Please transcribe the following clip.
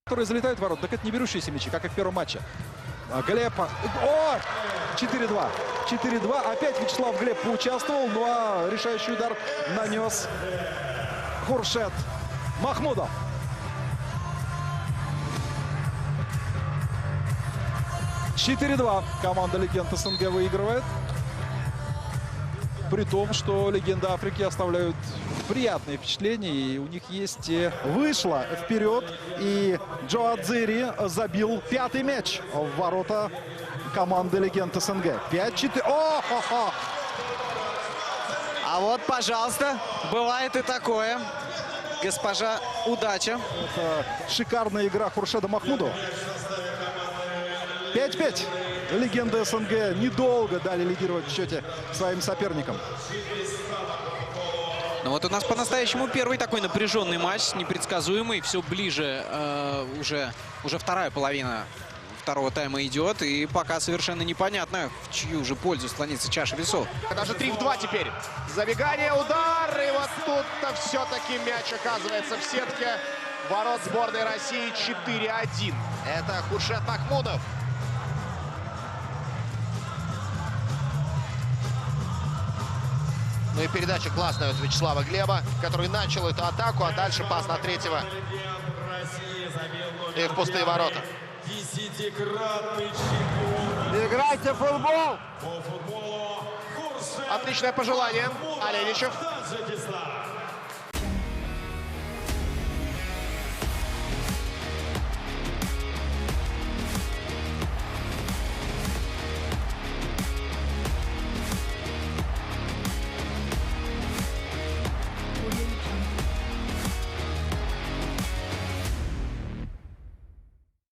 которые залетают в ворот. Так это не берущиеся мячи, как и в первом матче. Глеб. О! 4-2. 4-2. Опять Вячеслав Глеб поучаствовал. Ну а решающий удар нанес Хуршед Махмудов. Команда легенд СНГ выигрывает. При том, что легенды Африки оставляют приятные впечатления. И у них есть... Вышла вперед. И Джо Адзири забил пятый мяч в ворота команды легенд СНГ. 5-4. О-хо-хо! А вот, пожалуйста, бывает и такое. Госпожа удача. Это шикарная игра Хуршеда Махмудова. 5-5. Легенды СНГ недолго дали лидировать в счете своим соперникам. Ну вот у нас по-настоящему первый такой напряженный матч, непредсказуемый. Все ближе, уже вторая половина второго тайма идет. И пока совершенно непонятно, в чью же пользу склонится чаша весов. Даже 3-2 теперь. Забегание, удар. И вот тут-то все-таки мяч оказывается в сетке ворот сборной России. 4-1. Это Хуршед Махмудов. Ну и передача классная от Вячеслава Глеба, который начал эту атаку, а дальше пас на третьего. И в пустые ворота. Играйте в футбол! Отличное пожелание Оленичев.